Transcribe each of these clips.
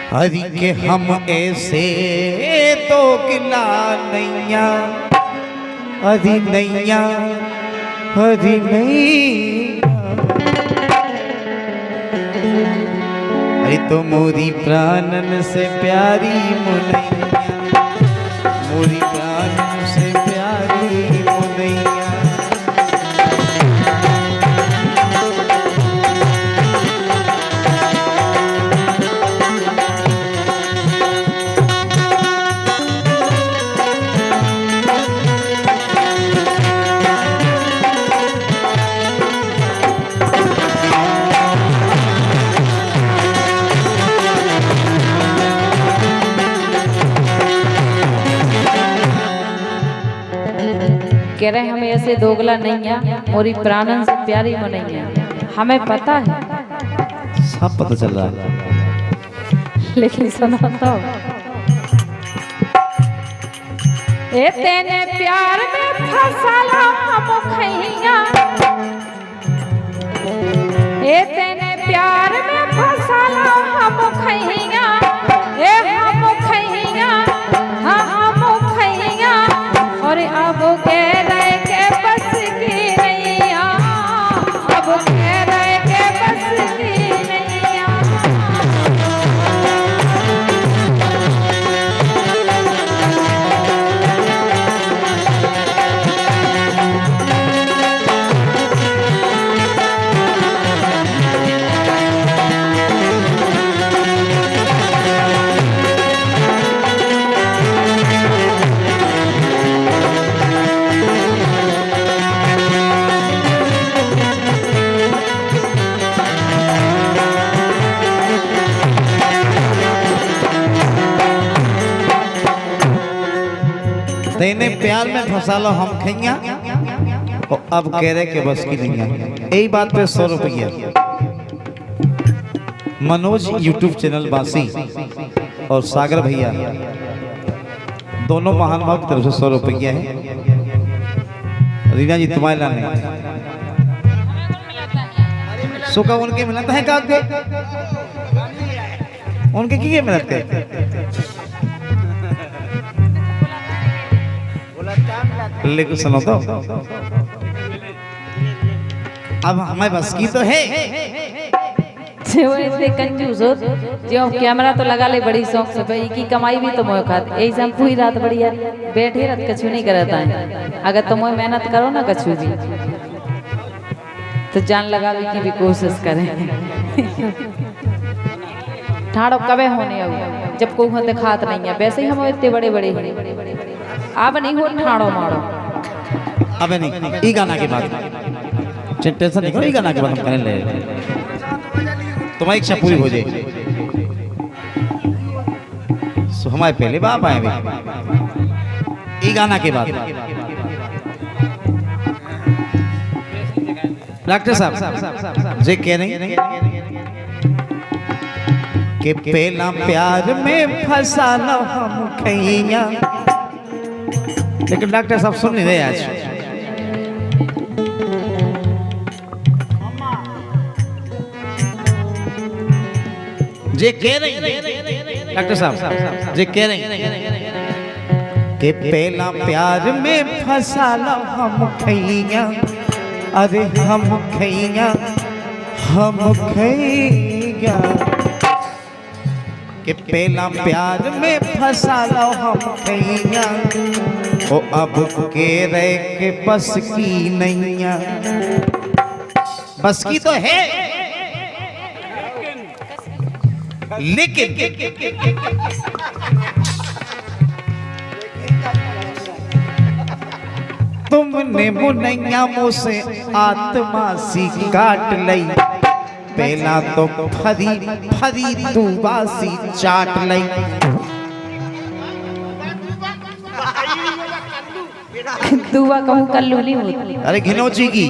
हरि के हम ऐसे तो गिला नैया, हरि नैया, हरि नैया। अरे तो मोरी प्राणन से प्यारी मुनैया, मोरी प्राणन से प्यारी मुनैया। कह रहे हमें ऐसे दोगला नैया, मोरी प्राणन से प्यारी मनैया। हमें पता है, सब पता चल रहा है, लेकिन सुना तो ए तेने प्यार में फसाला हम खैया, ए तेने प्यार में फसाला हम खैया, ए हम खैया, हाँ हम खैया। और अब कह रहे के बस की नैया, अब कह रहे के बस की नैया। तेने प्यार में फंसा लो हम खैया, और अब कह रहे के बस की नहीं है। यही बात पे 100 रुपया मनोज यूट्यूब चैनल बासी और सागर भैया दोनों महानुभाव की तरफ से 100 रुपया है। रीना जी तुम्हारे लाने सुखा उनके मिलता है का उनके की मिलते हैं, लेकिन सुनो तो अब हमें बस की तो है। वो इतने कंजूस हो जो कैमरा तो लगा ले बड़ी शौक से, भाई की कमाई भी तो मोह खाते। यही से हम पूरी रात बढ़िया बैठे रात कछु नहीं करता है। अगर तुम मेहनत करो ना कछु भी तो जान लगावे की भी कोशिश करें। ठाड़ो कबे होने अब जब कोई होते खात नहीं है, वैसे ही हम इतने बड़े बड़े हैं। अब नहीं हो ठाड़ो मारो, अबे नहीं ई गाना के बाद टेंशन नहीं करो, ई गाना के बाद हम करने ले तुम्हारी इच्छा पूरी हो जाए। सो हमारे पहले बाप आए भी ई गाना के बाद। डॉक्टर साहब जे कह रहे कि पहला प्यार में फंसा लो हम खैया, लेकिन डॉक्टर साहब सुन नहीं रहे आज। जे कह रहे डॉक्टर साहब जे कह रहे कि पहला प्यार में फंसा लो हम खैया, अरे हम खैया, हम खैया। कि पहला प्यार में फंसा लो हम खैया, ओ अब के रहे के बस की नैया। बस की तो है लेकिन तुमने मुनैया मुझसे आत्मा सी काट लई, पहला तो फरी फरी तू बासी चाट लई। दुआ कहूँ कल्लू नहीं होती। अरे घिनौची की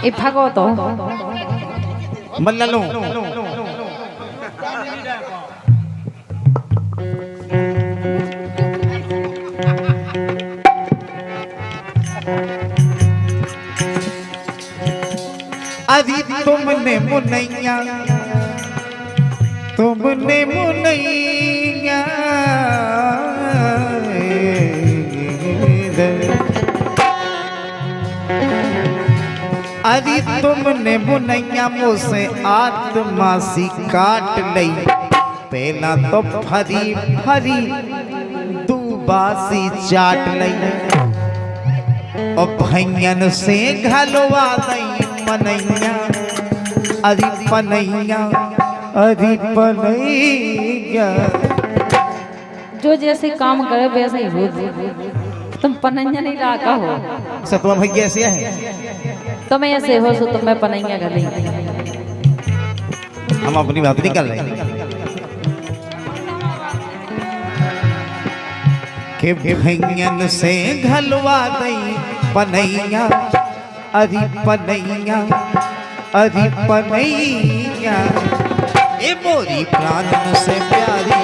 ए भगो तो मल्ललो अरे तुमने मुनैया तुमने तुमने मुनैया अरे तुमने मुनैया मुझसे आत्मा सी काट लई पहला तो फरी फरी तू बासी चाट लई और भैयन से घलवा दई मनैया अरे पनैया अरे पनैया। जो जैसे काम करे वैसे ही हो। तुम पनैया नहीं लाका हो। सतवा भैया ऐसे है तुम ऐसे हो सो तुम्हें पनैया कर लेंगे। हम अपनी बात नहीं कर रहे कि भैयन से घलवा दई पनैया अरे पनैया अरे पनैया ए मोरी प्राण से प्यारी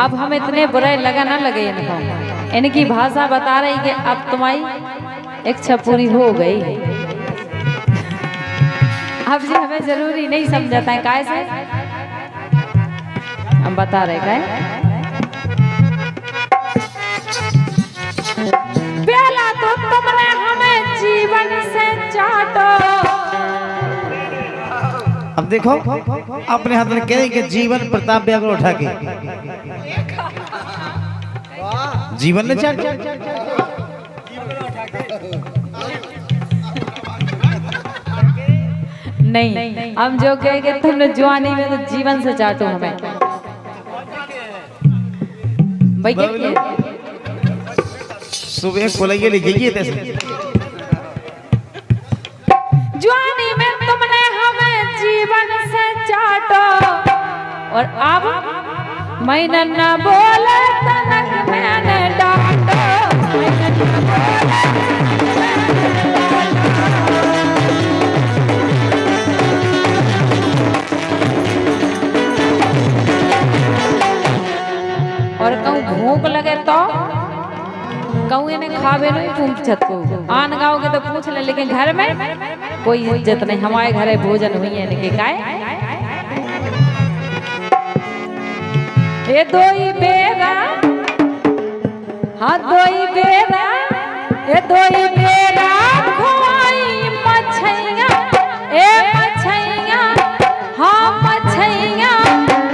अब हम इतने बुरे लगा ना लगे इनको। इनकी भाषा बता रही कि अब तुम्हारी इच्छा पूरी हो गई। अब जी हमें जरूरी नहीं समझाता है कैसे हम बता रहे क्या पहला तो तुमने हमें जीवन से चाटो। अब देखो अपने हाथ में कह रही कि जीवन प्रताप व्याकुल उठा के जीवन ने चाट नहीं हम जो कहेंगे तुमने जवानी में तो जीवन से चाटो हमें भैया सुबह कोलैया ले जाइए तैसे जवानी में तुमने हमें जीवन से चाटो और अब मैं न बोले तनक मैंने डांटो और कहूँ भूख लगे तो कहूँ इन्हें खावे नहीं पूछत को आन गाँव के तो पूछ ले लेकिन घर में कोई इज्जत नहीं। हमारे घरे भोजन हुई है इनके काय ये दो ही बेरा हाँ दो ही बेरा ये दो ही बेरा खोई मछैया ए मछैया हाँ मछैया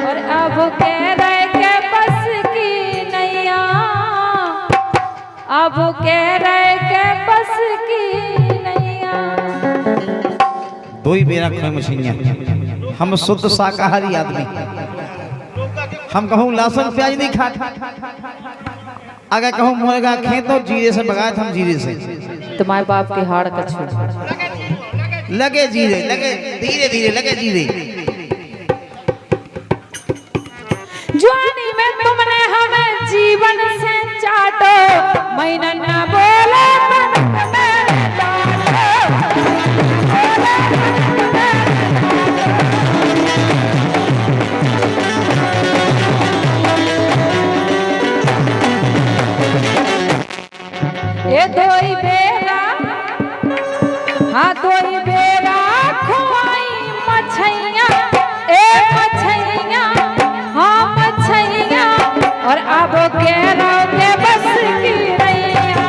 और अब कह रहे के बस की नैया अब कह रहे के बस की नैया। दो ही बेरा खोए मछलियां हम शुद्ध शाकाहारी आदमी हम कहूँ लहसुन प्याज नहीं खाते अगर कहूँ मुर्गा खेत तो जीरे से बगाए हम जीरे से तुम्हारे बाप के हाड़ कछू लगे जीरे लगे धीरे धीरे लगे जीरे जवानी में तुमने हमें जीवन से चाटो मैं न बोले ये दो ही बेरा हाँ दो ही बेरा खोई मछैया ए मछैया हाँ मछैया और अब कह रहे के बस की नैया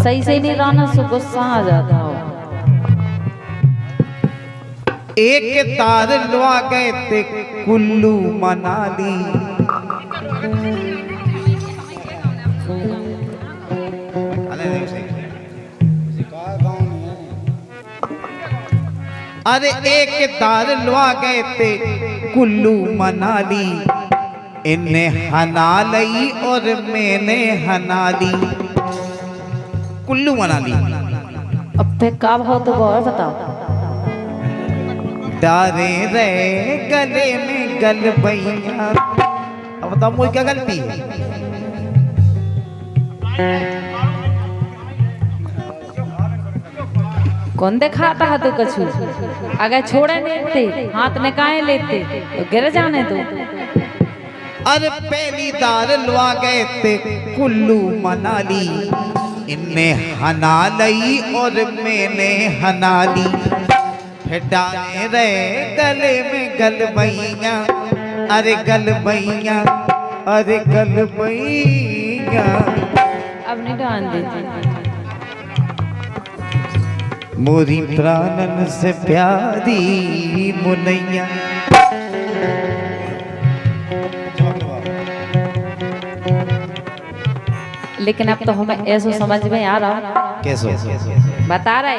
सही से नहीं रहना सो गुस्सा आ जाता हो। एक तार लवा गए थे कुल्लू मनाली। अरे एक तार लवा गए थे कुल्लू मनाली, इन्हें हना लई और मैंने हना ली। कुल्लू मनाली अब पे कब हो तो और बताओ। डारे रे गले में गल बैया। अब बताओ मुझे क्या गलती है? कौन दिखाता है तू कछु? अगर छोड़े लेते हाथ में काहे लेते तो गिर जाने तो। अरे पहली दार लवा गए थे कुल्लू मनाली, इन्हें हना लई और मैंने हना ली। फिर डाले रे गले में गल बैया, अरे गल बैया, अरे गल बैया। अब नहीं डाल देती। मोरी प्राणन से प्यारी मुनैया। लेकिन अब तो हमें ऐसा समझ में आ रहा। कैसे बता रहे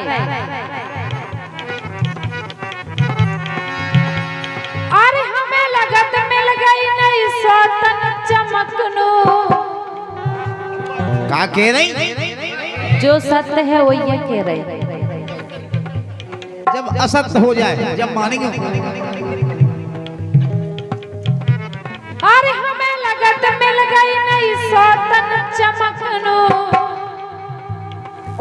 अरे हमें लगत मिल गई नहीं सौतन चमकनो। का कह रही? जो सत्य है वो ये कह रहे। जब असत्य हो जाए जब मानेंगे। अरे हमें लगत मिल गई नहीं सौतन चमकनो,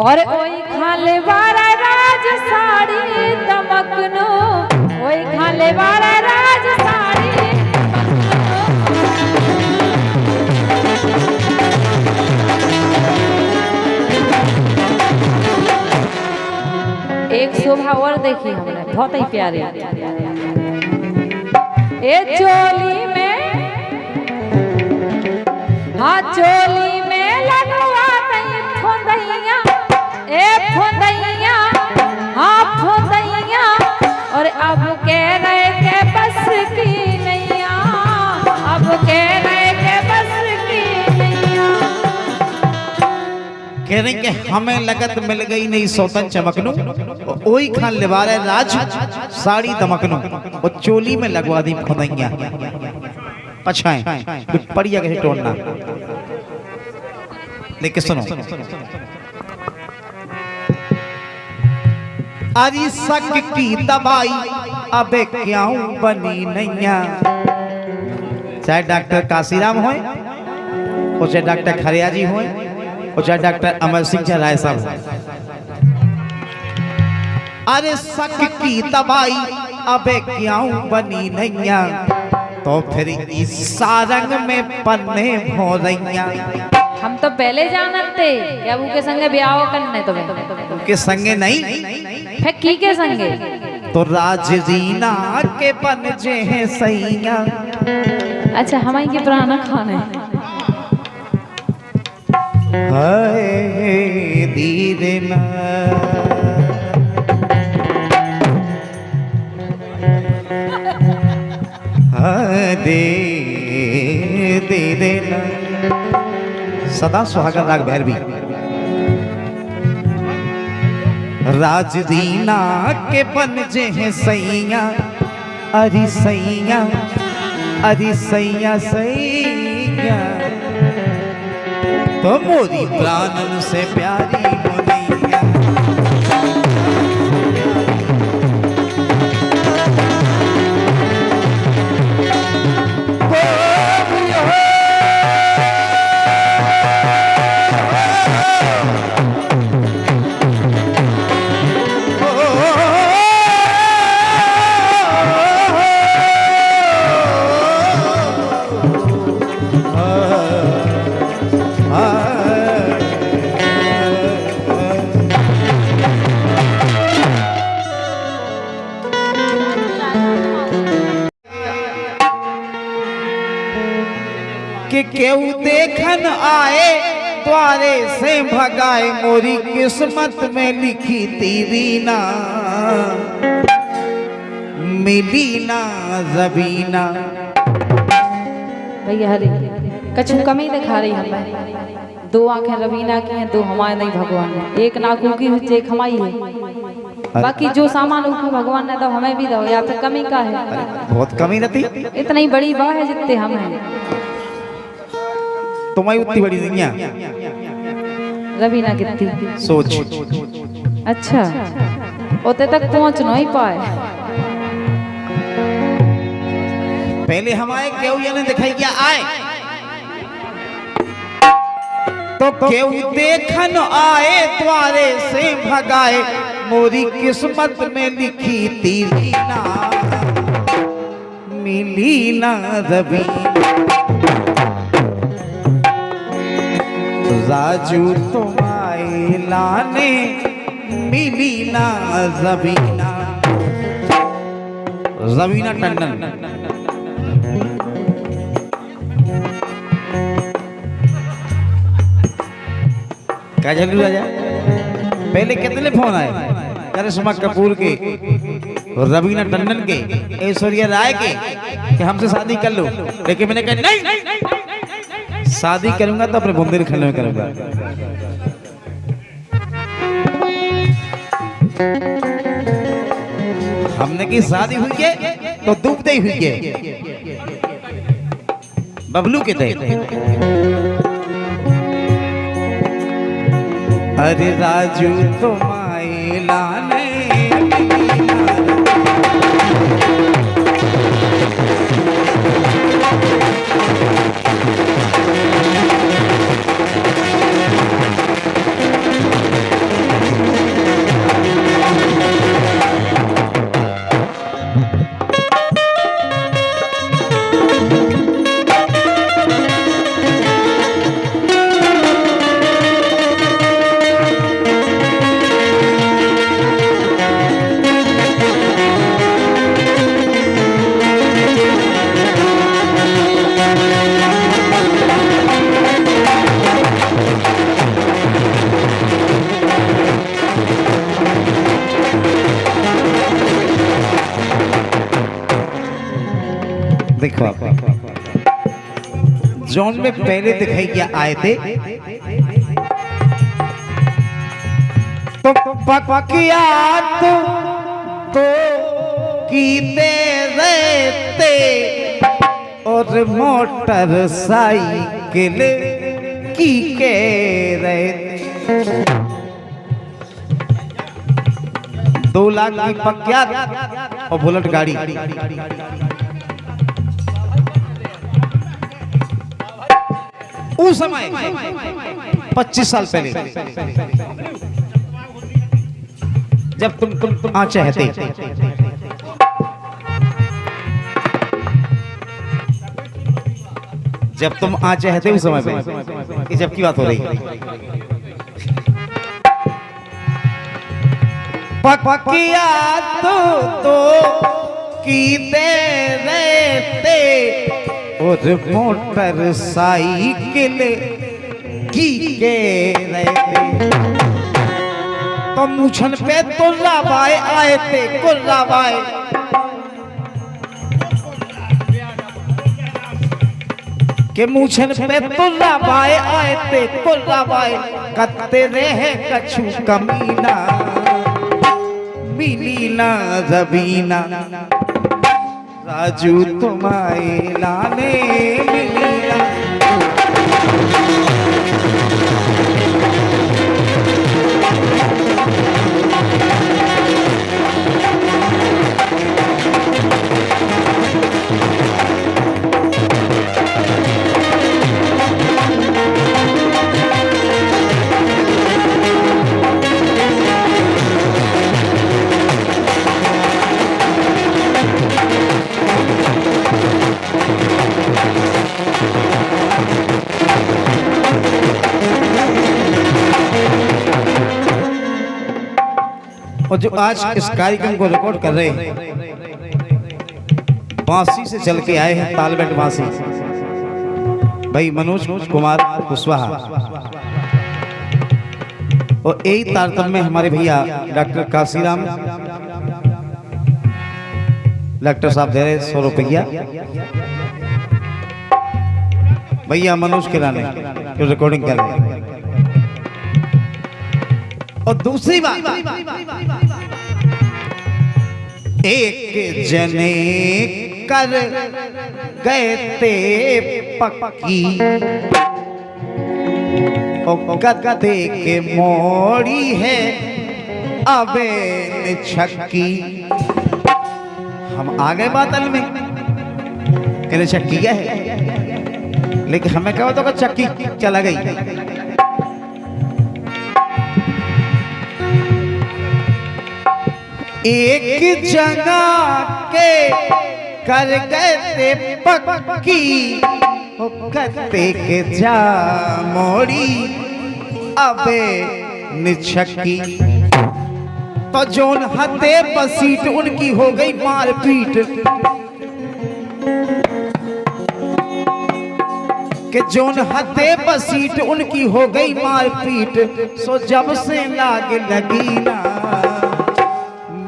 और ओई खाले वाला राज साड़ी दमकनो। ओई खाले वाला राज साड़ी एक शोभा और देखी हमने बहुत ही प्यारी। ए चोली में, हाँ चोली में लगवा नहीं फुंदैया। ए फुंदैया, हाँ फुंदैया, और अब कह रहे के बस की नैया। अब कह रहे के बस की नैया। कह रहे कि हमें लगत मिल गई नहीं सौतन चमकनू, ओई खान लिवारे राज साड़ी दमकनू, और चोली में लगवा दी खुदैया। पछाएं पड़िया कैसे तोड़ना। लेकिन सुनो, अरे सक की दवाई अबे क्यों बनी नैया। चाहे डॉक्टर काशीराम हो, चाहे डॉक्टर खरिया जी हो, और चाहे डॉक्टर अमर सिंह राय साहब। अरे सक की दवाई अबे क्यों बनी नैया, तो फिर इस सारंग में पन्ने हो रैया। हम तो पहले जानते क्या वो के संगे ब्याह करने तो के संगे नहीं है की के संगे तो राजरीना के बन जे हैं सैया। अच्छा हमारी के पुराना खाने हाय धीरे ना दे दे ना। सदा सुहागन राग भैरवी। राजदीना के बन जे हैं सैया, अरे सैया, अरे सैया सैया, तो मोरी प्राणन से प्यारी मुनैया। कि केहू देखन आए द्वारे से भगाए मोरी किस्मत में लिखी तेरी ना मिली ना ज़बीना। भैया हरे कछु कमी दिखा रही हमें। दो आंखें रवीना की हैं, दो हमारे नहीं भगवान ने। एक नाकू की हुई, एक हमारी है। बाकी जो सामान ऊपर भगवान ने दो हमें भी दो, या फिर कमी का है? बहुत कमी रहती। इतनी बड़ी बात है जितने हम हैं। तुम्हारी उतनी बड़ी नहीं है रवीना कितनी सोच। अच्छा उतने तक पहुंच नहीं पाए। पहले हमारे केहू ने दिखाई क्या आए तो केहू देखन आए द्वारे से भगाए मोरी किस्मत में लिखी तेरी ना मिली ना ज़बीना। राजू तुम्हारे लाने मिली ना ज़बीना। ज़बीना टंडन। क्या जल्दी राजा? पहले कितने फोन आए? करिश्मा कपूर के, रवीना टंडन के, ऐश्वर्या राय के कि हमसे शादी कर लो। लेकिन मैंने कहा नहीं, शादी करूंगा तो अपने बुंदेलखंड में करूंगा। हमने की शादी हुई है तो डूबते ही हुई है बबलू के तहत। अरे राजू तुम्हारे लाने देखो आप जोन में पहले दिखाई क्या आए थे तो पकिया तो कीते रहते और मोटर साइकिल की के रहते। 2 लाख की पकिया और बुलेट गाड़ी। उस समय 25 साल पहले जब तुम आ चाहते उस समय पे जब की बात हो रही पकिया तो कीते रहते और मोटर साइकिल की के रहते। तो मूछन पे तुर्राबाई आए थे कुर्राबाई। के मूछन पे तुर्राबाई आए थे कुर्राबाई। कत्ते रहे कछु कमीना मिली ना ज़बीना। राजू तुम्हारे लाने मिली ना। और जो आज इस कार्यक्रम को रिकॉर्ड कर रहे हैं बांसी से चल के आए हैं, तालबेट बांसी, भाई मनोज कुमार कुशवाहा। और यही तारतम्य में हमारे भैया डॉक्टर काशीराम डॉक्टर साहब दे रहे 100 रुपया, भैया मनोज किराने जो रिकॉर्डिंग कर रहे हैं। और दूसरी बात, एक जने कर गए थे पक्की, गद्दे के मोड़ी है अबे छक्की। हम आ गए बादल में, कहने छक्की क्या है, लेकिन हमें क्या होता चक्की चला गई। एक जगह के कर गए थे पक्की, गद्दे के जा मोड़ी अबे निछक्की। तो जोन हते बसीट उनकी हो गई मारपीट, कि जोन हते बसीट उनकी हो गई मारपीट। सो जब से लाग लगी ना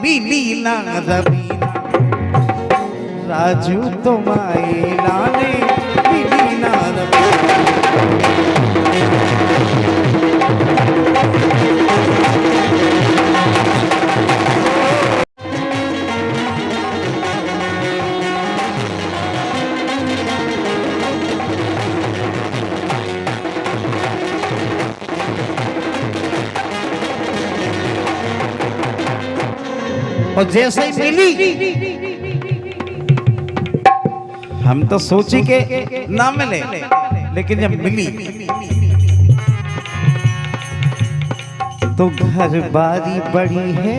मिली ना रवीना, राजू तुम्हारे लाने मिली ना रवीना। और जैसे ही मिली, हम तो सोची के ना मिले, लेकिन जब मिली तो घर बारी बड़ी है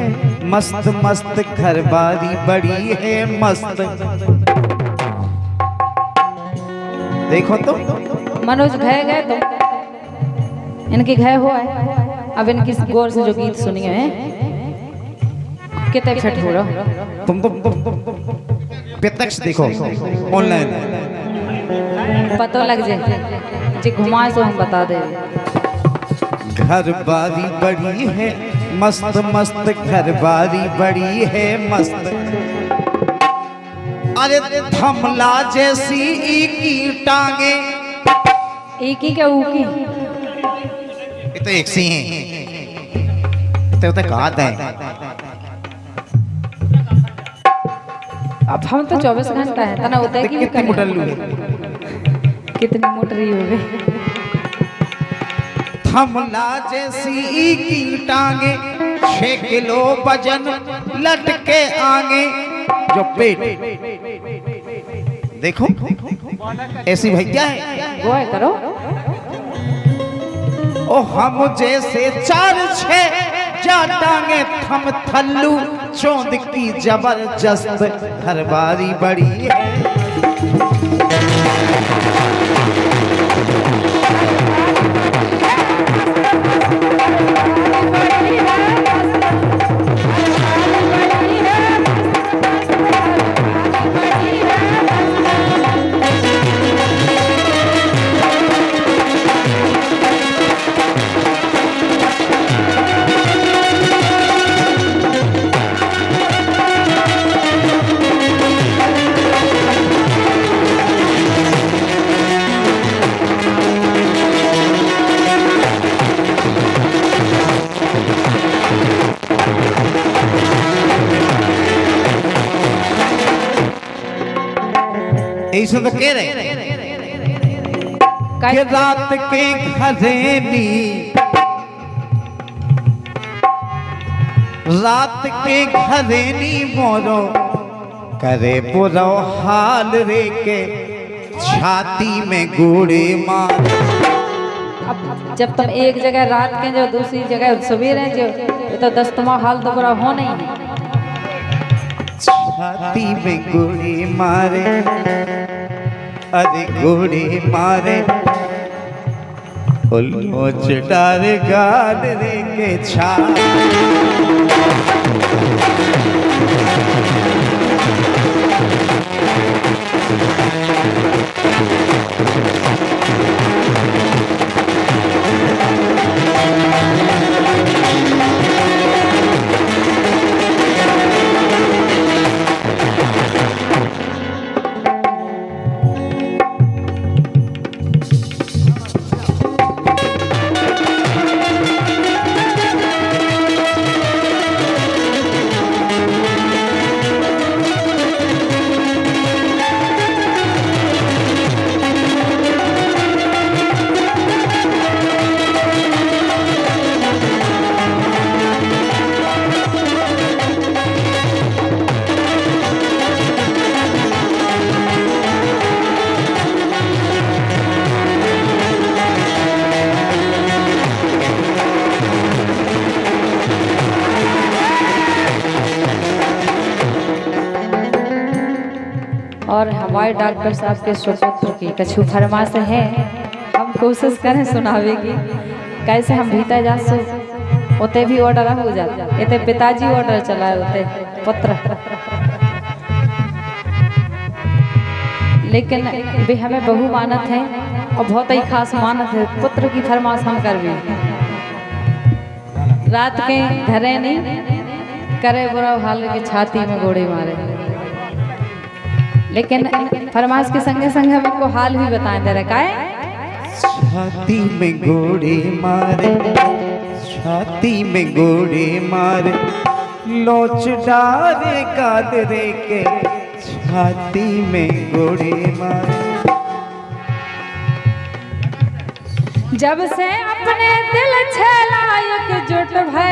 मस्त मस्त, घर बारी बड़ी है मस्त। देखो तो मनोज घय गए तो इनके घय हुआ है। अब इनकी गौर से जो गीत सुनिए हैं कितने फिट हो रहा। तुम प्रत्यक्ष देखो ऑनलाइन, पता लग जाए जी घुमाए तो हम बता दे। घर बारी बड़ी है मस्त मस्त, घर बारी बड़ी है मस्त। अरे थमला जैसी की टांगे, एक ही क्या ऊकी, ये तो एक सी हैं, तो कहा है। अब हम तो 24 घंटा है तना होता है कि कितनी मोटर लू, कितनी मोटरी हो गई। थमला जैसी की टांगे, 6 किलो वजन लटके आगे। जो पेट देखो ऐसी भैया है, वो है करो। ओ हम जैसे 4-6 जा टांगे थम थल्लू, चौंद की जबरदस्त घर बारी बड़ी है। ऐसे तो कह रहे कि रात के घरेनी, रात के घरेनी मोरो करे बुरा हाल रे के, छाती में गोड़े मार। अब जब तुम एक जगह रात के जो दूसरी जगह सवेरे जो, तो दस्तमा हाल तो बुरा हो नहीं है। छाती में गोली मारे, अरे गोली मारे, लोच डार गाल रे के छा। और हमारे डॉक्टर साहब के सुपुत्र की कछु फरमाइश है, हम कोशिश करें सुनावे की। कैसे हम भीतर जा सो उते भी ऑर्डर हो जाता, इते पिताजी ऑर्डर चलाए उते पुत्र, लेकिन वे हमें बहु मानत है और बहुत ही खास मानत है। पुत्र की फरमाइश हम कर भी रात के घरे नहीं करे बुरा हाल के छाती में गोड़े मारे, लेकिन फरमाइश के संगे संगे हम इनको हाल भी बताएं दे रखा है। छाती में गोड़े मारे, छाती में गोड़े मारे, लोच डारे कादरे के छाती में गोड़े मारे। जब से अपने दिल छलायक जुट भय